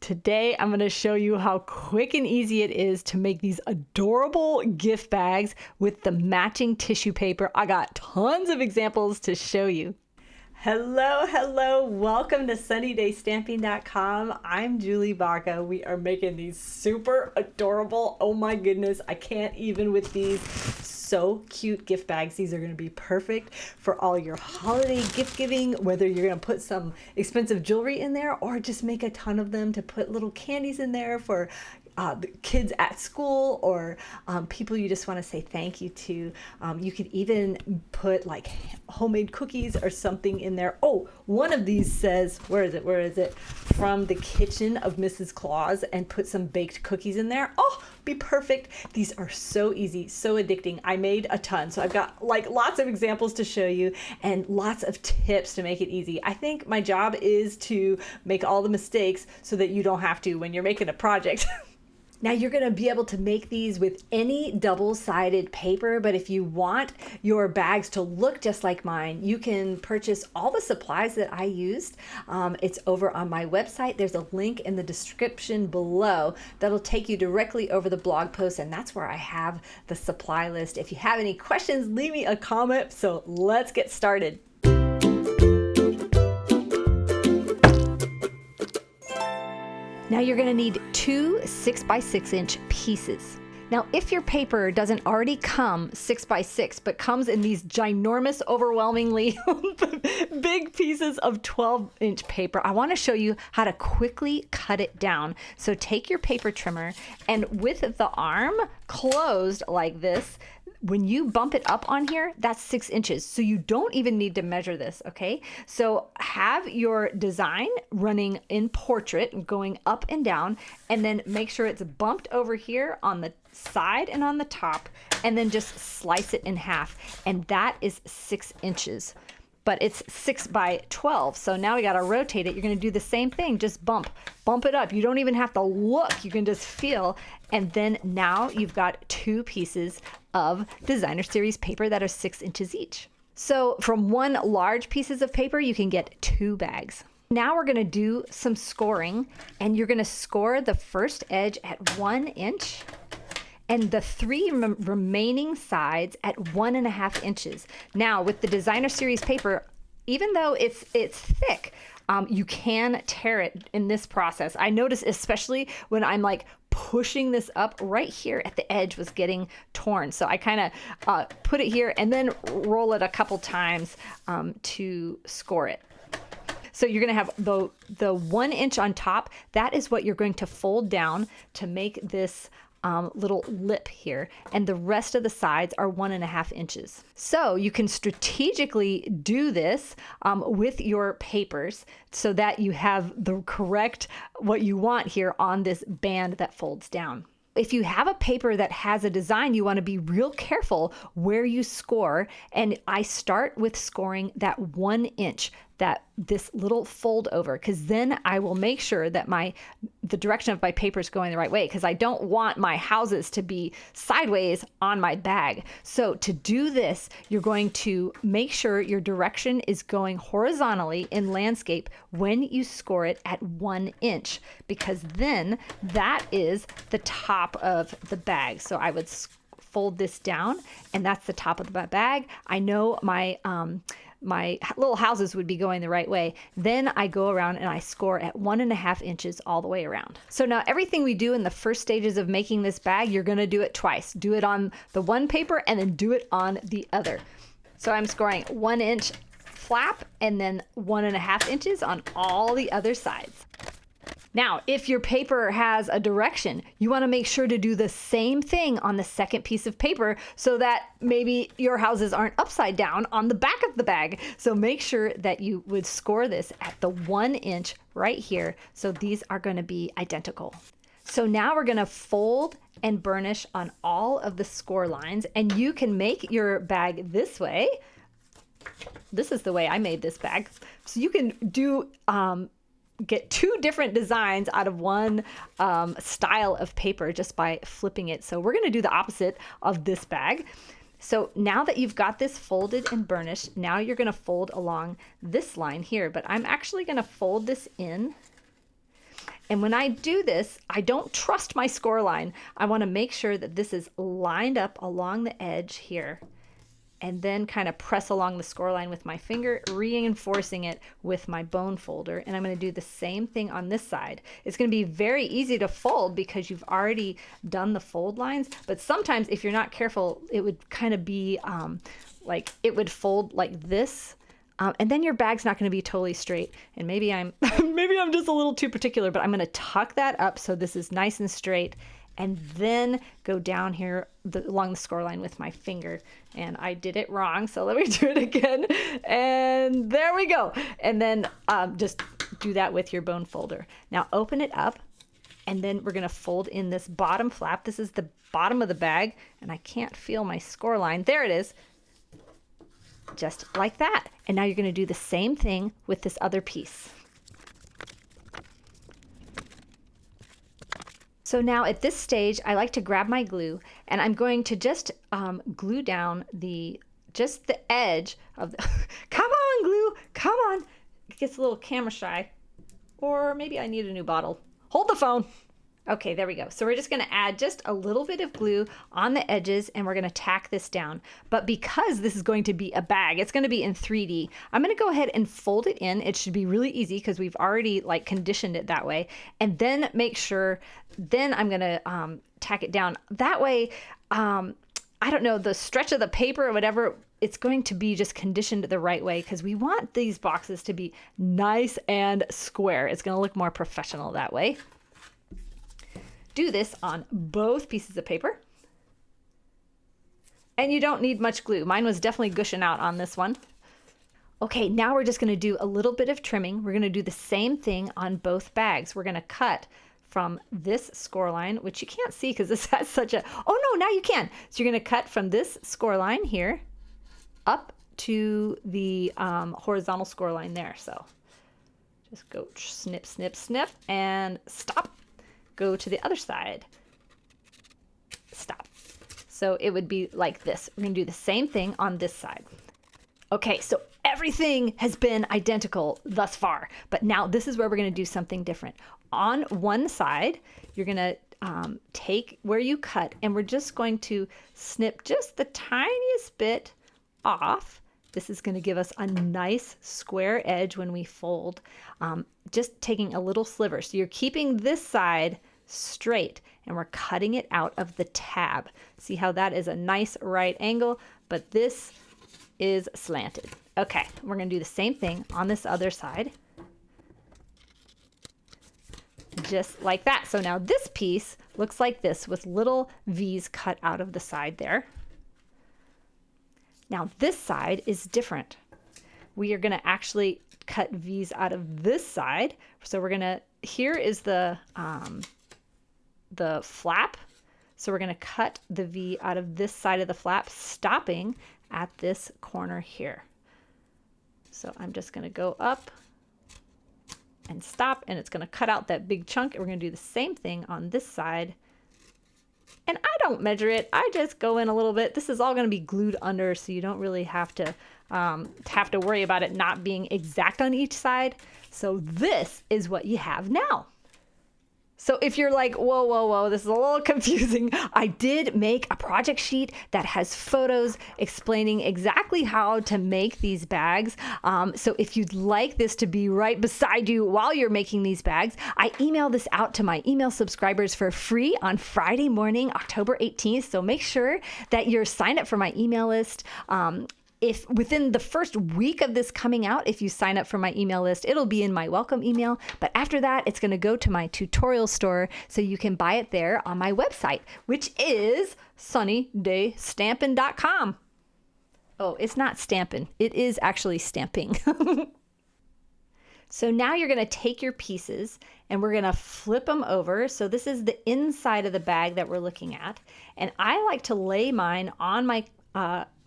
Today, I'm going to show you how quick and easy it is to make these adorable gift bags with the matching tissue paper. I got tons of examples to show you. Hello. Welcome to sunnydaystamping.com. I'm Julie Baca. We are making these super adorable, oh my goodness, I can't even with these. So cute gift bags. These are going to be perfect for all your holiday gift giving, whether you're going to put some expensive jewelry in there or just make a ton of them to put little candies in there for the kids at school or people you just want to say thank you to. You could even put like homemade cookies or something in there. Oh, one of these says, where is it? From the kitchen of Mrs. Claus, and put some baked cookies in there. Oh, be perfect. These are so easy, so addicting. I made a ton, so I've got like lots of examples to show you and lots of tips to make it easy. I think my job is to make all the mistakes so that you don't have to when you're making a project. Now you're going to be able to make these with any double-sided paper, but if you want your bags to look just like mine, you can purchase all the supplies that I used. It's over on my website. There's a link in the description below that'll take you directly over the blog post, and that's where I have the supply list. If you have any questions, leave me a comment. So let's get started. Now you're going to need two 6x6 pieces. Now, if your paper doesn't already come 6x6, but comes in these ginormous, overwhelmingly big pieces of 12-inch paper, I want to show you how to quickly cut it down. So take your paper trimmer, and with the arm closed like this, when you bump it up on here, that's 6 inches. So you don't even need to measure this, okay? So have your design running in portrait, going up and down, and then make sure it's bumped over here on the side and on the top, and then just slice it in half. And that is 6 inches. But it's 6x12. So now we got to rotate it. You're going to do the same thing. Just bump it up. You don't even have to look. You can just feel. And then now you've got two pieces of designer series paper that are 6 inches each. So from one large pieces of paper, you can get two bags. Now we're going to do some scoring, and you're going to score the first edge at 1 inch and the three remaining sides at 1.5 inches. Now with the designer series paper, even though it's thick, you can tear it in this process. I notice especially when I'm like pushing this up, right here at the edge was getting torn. So I kind of put it here and then roll it a couple times to score it. So you're going to have the 1 inch on top. That is what you're going to fold down to make this little lip here, and the rest of the sides are 1.5 inches. So you can strategically do this with your papers so that you have the correct what you want here on this band that folds down. If you have a paper that has a design, you want to be real careful where you score. And I start with scoring that 1 inch, this little fold over, because then I will make sure that the direction of my paper is going the right way, because I don't want my houses to be sideways on my bag. So to do this, you're going to make sure your direction is going horizontally in landscape when you score it at 1 inch, because then that is the top of the bag. So I would fold this down, and that's the top of the bag. I know my little houses would be going the right way. Then I go around and I score at 1.5 inches all the way around. So now everything we do in the first stages of making this bag, you're going to do it twice. Do it on the one paper and then do it on the other. So I'm scoring 1 inch flap and then 1.5 inches on all the other sides. Now, if your paper has a direction, you want to make sure to do the same thing on the second piece of paper so that maybe your houses aren't upside down on the back of the bag. So make sure that you would score this at the 1 inch right here. So these are going to be identical. So now we're going to fold and burnish on all of the score lines, and you can make your bag this way. This is the way I made this bag. So you can do get two different designs out of one style of paper just by flipping it. So we're going to do the opposite of this bag. So now that you've got this folded and burnished, now you're going to fold along this line here, but I'm actually going to fold this in And when I do this, I don't trust my score line. I want to make sure that this is lined up along the edge here, and then kind of press along the score line with my finger, reinforcing it with my bone folder. And I'm going to do the same thing on this side. It's going to be very easy to fold because you've already done the fold lines, but sometimes if you're not careful, it would kind of be like it would fold like this. And then your bag's not going to be totally straight. And maybe I'm maybe I'm just a little too particular, but I'm going to tuck that up so this is nice and straight, and then go down here along the score line with my finger. And I did it wrong, so let me do it again. And there we go. And then just do that with your bone folder. Now open it up, and then we're going to fold in this bottom flap. This is the bottom of the bag, and I can't feel my score line. There it is. Just like that. And now you're going to do the same thing with this other piece. So now at this stage, I like to grab my glue, and I'm going to just glue down just the edge of the come on, glue, come on. It gets a little camera shy, or maybe I need a new bottle. Hold the phone. Okay, there we go. So we're just going to add just a little bit of glue on the edges, and we're going to tack this down. But because this is going to be a bag, it's going to be in 3D, I'm going to go ahead and fold it in. It should be really easy because we've already like conditioned it that way. And then make sure, then I'm going to tack it down. That way, I don't know, the stretch of the paper or whatever, it's going to be just conditioned the right way because we want these boxes to be nice and square. It's going to look more professional that way. Do this on both pieces of paper. And you don't need much glue. Mine was definitely gushing out on this one. Okay, now we're just going to do a little bit of trimming. We're going to do the same thing on both bags. We're going to cut from this score line, which you can't see because this has such a, oh no, now you can. So you're going to cut from this score line here up to the horizontal score line there. So just go snip, snip, snip, and stop. Go to the other side, stop. So it would be like this. We're gonna do the same thing on this side. Okay, so everything has been identical thus far, but now this is where we're gonna do something different. On one side, you're gonna take where you cut, and we're just going to snip just the tiniest bit off. This is going to give us a nice square edge when we fold, just taking a little sliver. So you're keeping this side straight, and we're cutting it out of the tab. See how that is a nice right angle, but this is slanted. Okay, we're going to do the same thing on this other side. Just like that. So now this piece looks like this with little V's cut out of the side there. Now this side is different. We are going to actually cut V's out of this side. So we're going to, here is the flap. So we're going to cut the V out of this side of the flap, stopping at this corner here. So I'm just going to go up and stop, and it's going to cut out that big chunk. And we're going to do the same thing on this side. And I don't measure it. I just go in a little bit. This is all going to be glued under, so you don't really have to worry about it not being exact on each side. So this is what you have now. So if you're like, whoa, whoa, whoa, this is a little confusing, I did make a project sheet that has photos explaining exactly how to make these bags. So if you'd like this to be right beside you while you're making these bags, I email this out to my email subscribers for free on Friday morning, October 18th. So make sure that you're signed up for my email list. If within the first week of this coming out, if you sign up for my email list, it'll be in my welcome email. But after that, it's going to go to my tutorial store, so you can buy it there on my website, which is sunnydaystampin.com. Oh, it's not stampin'. It is actually stamping. So now you're going to take your pieces and we're going to flip them over. So this is the inside of the bag that we're looking at. And I like to lay mine on my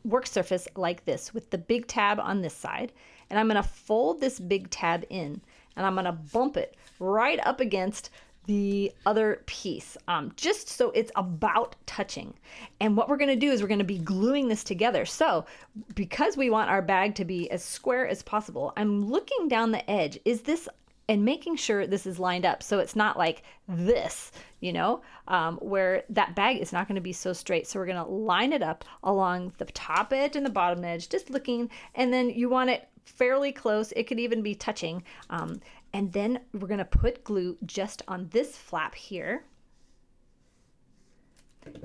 work surface like this with the big tab on this side, and I'm going to fold this big tab in, and I'm going to bump it right up against the other piece, just so it's about touching. And what we're going to do is we're going to be gluing this together. So because we want our bag to be as square as possible, I'm looking down the edge. Is this and making sure this is lined up so it's not like this, where that bag is not going to be so straight. So we're going to line it up along the top edge and the bottom edge, just looking, and then you want it fairly close. It could even be touching. And then we're going to put glue just on this flap here.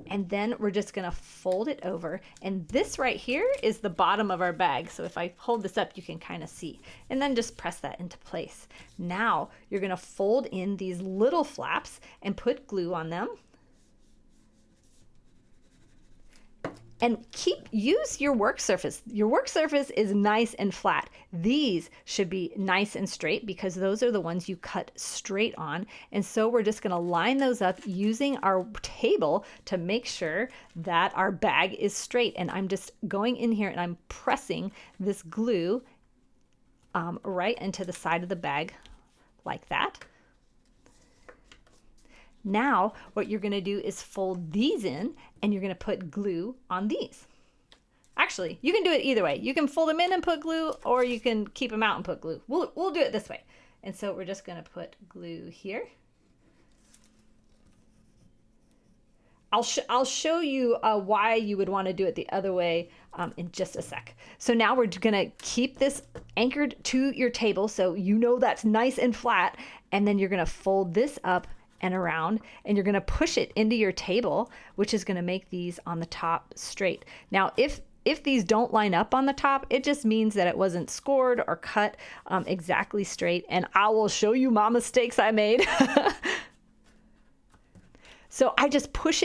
And then we're just going to fold it over. And this right here is the bottom of our bag. So if I hold this up, you can kind of see. And then just press that into place. Now you're going to fold in these little flaps and put glue on them. And use your work surface. Your work surface is nice and flat. These should be nice and straight because those are the ones you cut straight on. And so we're just gonna line those up using our table to make sure that our bag is straight. And I'm just going in here and I'm pressing this glue right into the side of the bag like that. Now, what you're going to do is fold these in and you're going to put glue on these. Actually, you can do it either way. You can fold them in and put glue, or you can keep them out and put glue. We'll do it this way. And so we're just going to put glue here. I'll show you why you would want to do it the other way in just a sec. So now we're going to keep this anchored to your table so that's nice and flat. And then you're going to fold this up and around, and you're going to push it into your table, which is going to make these on the top straight. Now, if these don't line up on the top, it just means that it wasn't scored or cut exactly straight. And I will show you my mistakes I made. So I just push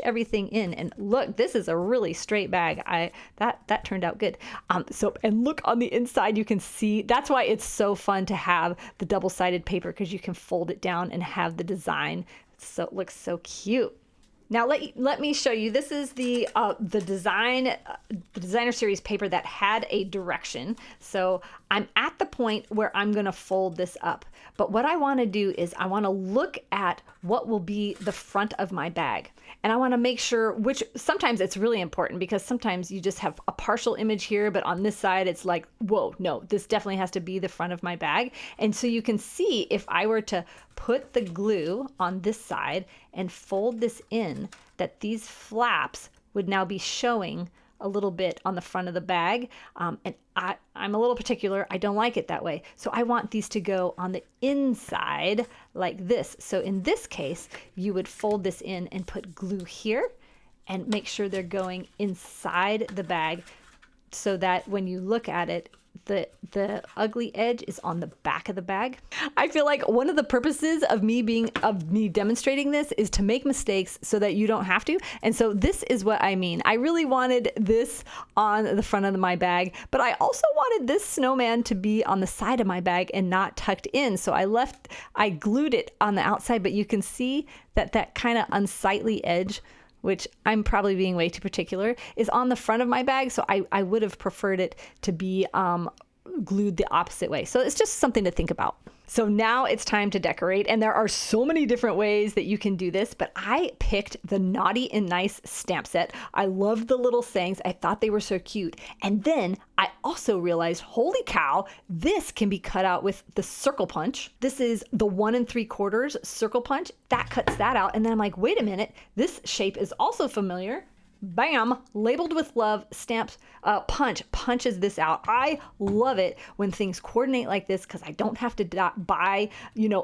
everything in, and look, this is a really straight bag. That turned out good. And look on the inside, you can see, that's why it's so fun to have the double-sided paper, because you can fold it down and have the design. So it looks so cute. Now let me show you. This is the designer series paper that had a direction. So I'm at the point where I'm going to fold this up. But what I want to do is I want to look at what will be the front of my bag. And I want to make sure, which sometimes it's really important because sometimes you just have a partial image here, but on this side it's like, whoa, no, this definitely has to be the front of my bag. And so you can see if I were to put the glue on this side and fold this in, that these flaps would now be showing a little bit on the front of the bag. And I'm a little particular. I don't like it that way. So I want these to go on the inside like this. So in this case, you would fold this in and put glue here and make sure they're going inside the bag so that when you look at it, the ugly edge is on the back of the bag. I feel like one of the purposes of me demonstrating this is to make mistakes so that you don't have to. And so this is what I mean. I really wanted this on the front of my bag, but I also wanted this snowman to be on the side of my bag and not tucked in. So I glued it on the outside, but you can see that kind of unsightly edge, which I'm probably being way too particular, is on the front of my bag. So I would have preferred it to be glued the opposite way. So it's just something to think about. So now it's time to decorate, and there are so many different ways that you can do this, but I picked the Naughty and Nice stamp set. I loved the little sayings. I thought they were so cute. And then I also realized, holy cow, this can be cut out with the circle punch. This is the 1 3/4 circle punch. That cuts that out. And then I'm like, wait a minute, this shape is also familiar. Bam, labeled with love, stamped punches this out. I love it when things coordinate like this because I don't have to buy,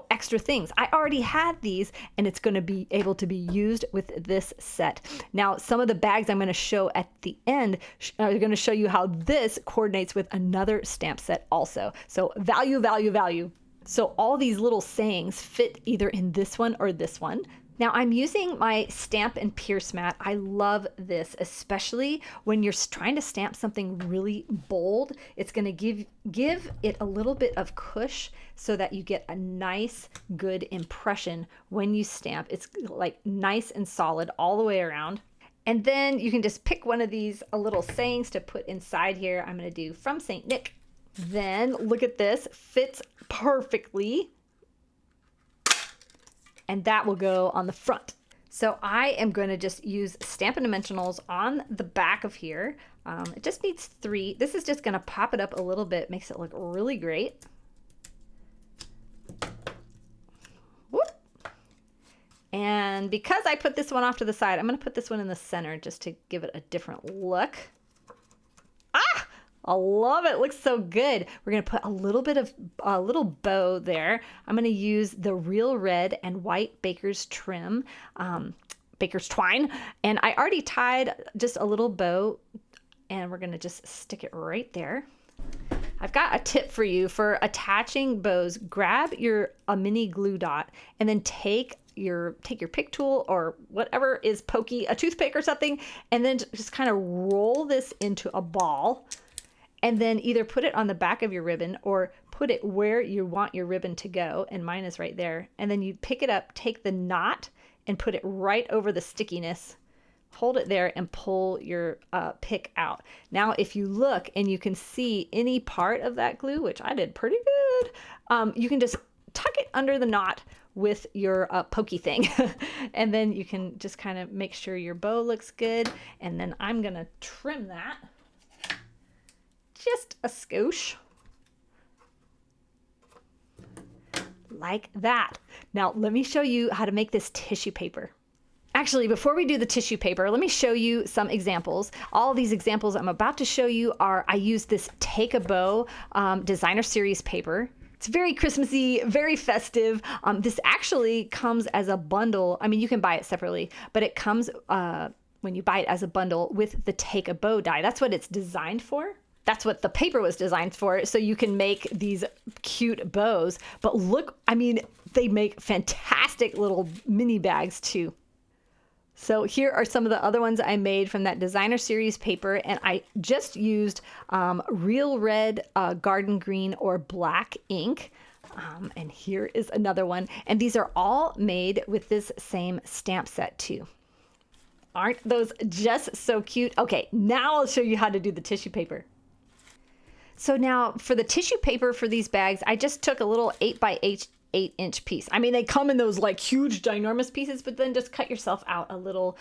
extra things. I already had these, and it's going to be able to be used with this set. Now, some of the bags I'm going to show at the end are going to show you how this coordinates with another stamp set also. So value, value, value. So all these little sayings fit either in this one or this one. Now I'm using my Stamp and Pierce mat. I love this, especially when you're trying to stamp something really bold. It's going to give it a little bit of cush so that you get a nice, good impression when you stamp. It's like nice and solid all the way around. And then you can just pick one of these little sayings to put inside here. I'm going to do from St. Nick. Then look at this, fits perfectly. And that will go on the front. So I am going to just use Stampin' Dimensionals on the back of here. It just needs 3. This is just going to pop it up a little bit, makes it look really great. And because I put this one off to the side, I'm going to put this one in the center just to give it a different look. Ah, I love it. It looks so good. We're going to put a little bit of a little bow there. I'm going to use the real red and white baker's trim, baker's twine. And I already tied just a little bow, and we're going to just stick it right there. I've got a tip for you for attaching bows. Grab a mini glue dot and then take your pick tool or whatever is pokey, a toothpick or something, and then just kind of roll this into a ball, and then either put it on the back of your ribbon or put it where you want your ribbon to go, and mine is right there. And then you pick it up, take the knot and put it right over the stickiness, hold it there, and pull your pick out. Now, if you look and you can see any part of that glue, which I did pretty good, you can just tuck it under the knot with your pokey thing. And then you can just kind of make sure your bow looks good. And then I'm going to trim that just a skosh. Like that. Now, let me show you how to make this tissue paper. Actually, before we do the tissue paper, let me show you some examples. All these examples I'm about to show you I use this Take a Bow designer series paper. It's very Christmassy, very festive. This actually comes as a bundle. I mean, you can buy it separately, but it comes when you buy it as a bundle with the Take a Bow die. That's what it's designed for. That's what the paper was designed for, so you can make these cute bows. But look, I mean, they make fantastic little mini bags too. So here are some of the other ones I made from that designer series paper, and I just used real red, garden green, or black ink. And here is another one. And these are all made with this same stamp set too. Aren't those just so cute? Okay, now I'll show you how to do the tissue paper. So now for the tissue paper for these bags, I just took a little 8x8 piece. I mean, they come in those like huge, ginormous pieces, but then just cut yourself out a little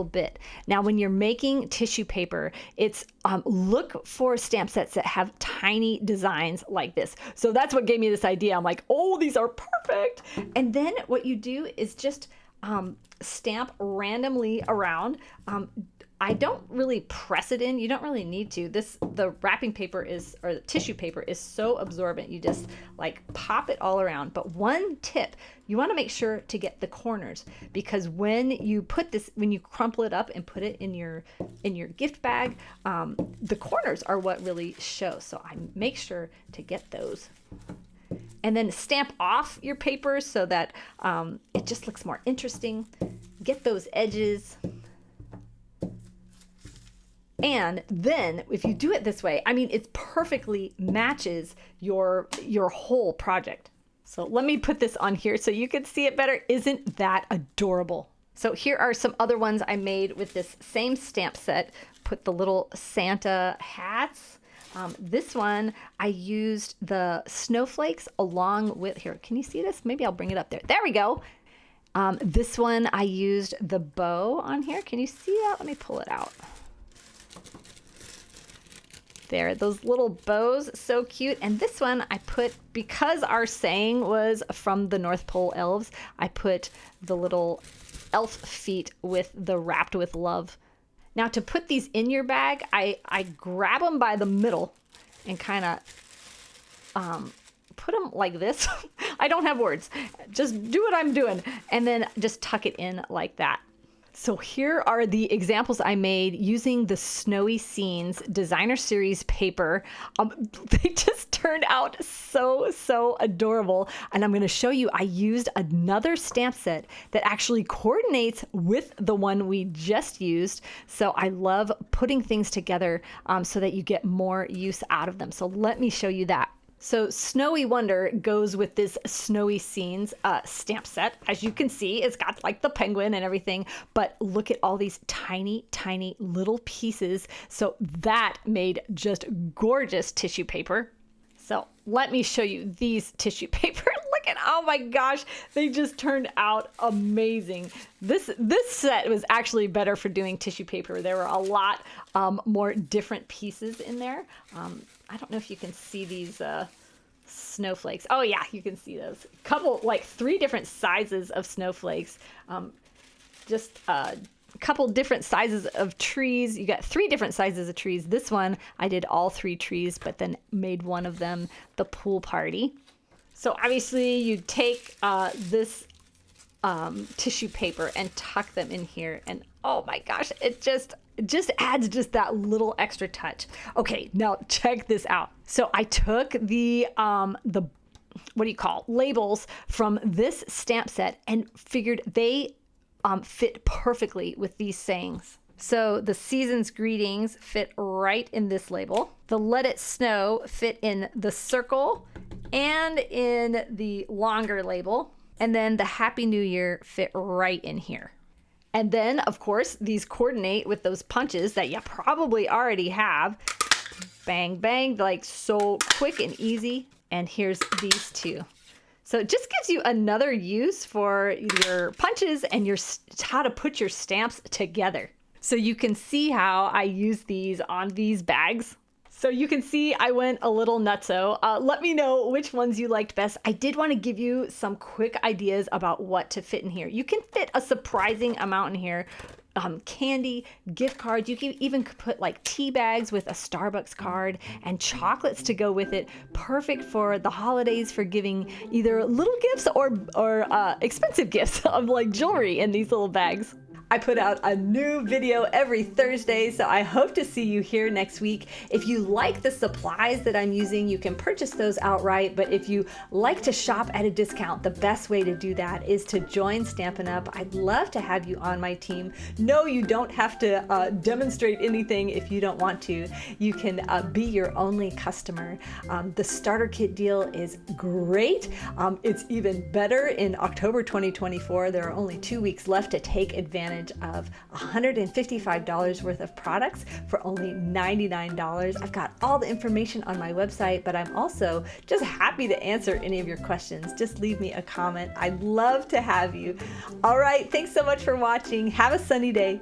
bit. Now, when you're making tissue paper, it's look for stamp sets that have tiny designs like this. So that's what gave me this idea. I'm like, oh, these are perfect. And then what you do is just stamp randomly around. I don't really press it in. You don't really need to. The wrapping paper or the tissue paper is so absorbent. You just like pop it all around. But one tip, you want to make sure to get the corners, because when you crumple it up and put it in your gift bag, the corners are what really show. So I make sure to get those. And then stamp off your paper so that it just looks more interesting. Get those edges. And then if you do it this way, I mean, it perfectly matches your whole project. So let me put this on here so you can see it better. Isn't that adorable? So here are some other ones I made with this same stamp set. Put the little Santa hats. This one, I used the snowflakes along with, here, can you see this? Maybe I'll bring it up there. There we go. This one, I used the bow on here. Can you see that? Let me pull it out. There, those little bows, so cute. And this one I put, because our saying was from the North Pole elves, I put the little elf feet with the wrapped with love. Now to put these in your bag, I grab them by the middle and kind of put them like this. I don't have words. Just do what I'm doing. And then just tuck it in like that. So here are the examples I made using the Snowy Scenes designer series paper. They just turned out so adorable. And I'm going to show you, I used another stamp set that actually coordinates with the one we just used. So I love putting things together so that you get more use out of them. So let me show you that. So Snowy Wonder goes with this Snowy Scenes stamp set. As you can see, it's got like the penguin and everything, but look at all these tiny little pieces. So that made just gorgeous tissue paper. So let me show you these tissue paper. Look at, oh my gosh, they just turned out amazing. This set was actually better for doing tissue paper. There were a lot more different pieces in there. I don't know if you can see these snowflakes. Oh yeah, you can see those. Couple, like 3 different sizes of snowflakes. Just a couple different sizes of trees. You got 3 different sizes of trees. This one, I did all 3 trees, but then made one of them the pool party. So obviously you take this tissue paper and tuck them in here, and oh my gosh, it just adds just that little extra touch. Okay, now check this out. So I took the what do you call labels from this stamp set and figured they fit perfectly with these sayings. So the season's greetings fit right in this label. The let it snow fit in the circle and in the longer label. And then the Happy New Year fit right in here. And then, of course, these coordinate with those punches that you probably already have. Bang, bang, like so quick and easy. And here's these 2. So it just gives you another use for your punches and how to put your stamps together. So you can see how I use these on these bags. So you can see I went a little nutso. Let me know which ones you liked best. I did want to give you some quick ideas about what to fit in here. You can fit a surprising amount in here. Candy, gift cards. You can even put like tea bags with a Starbucks card and chocolates to go with it. Perfect for the holidays, for giving either little gifts or expensive gifts of like jewelry in these little bags. I put out a new video every Thursday, so I hope to see you here next week. If you like the supplies that I'm using, you can purchase those outright, but if you like to shop at a discount, the best way to do that is to join Stampin' Up! I'd love to have you on my team. No, you don't have to demonstrate anything if you don't want to. You can be your only customer. The starter kit deal is great. It's even better in October 2024. There are only 2 weeks left to take advantage of $155 worth of products for only $99. I've got all the information on my website, but I'm also just happy to answer any of your questions. Just leave me a comment. I'd love to have you. All right, thanks so much for watching. Have a sunny day.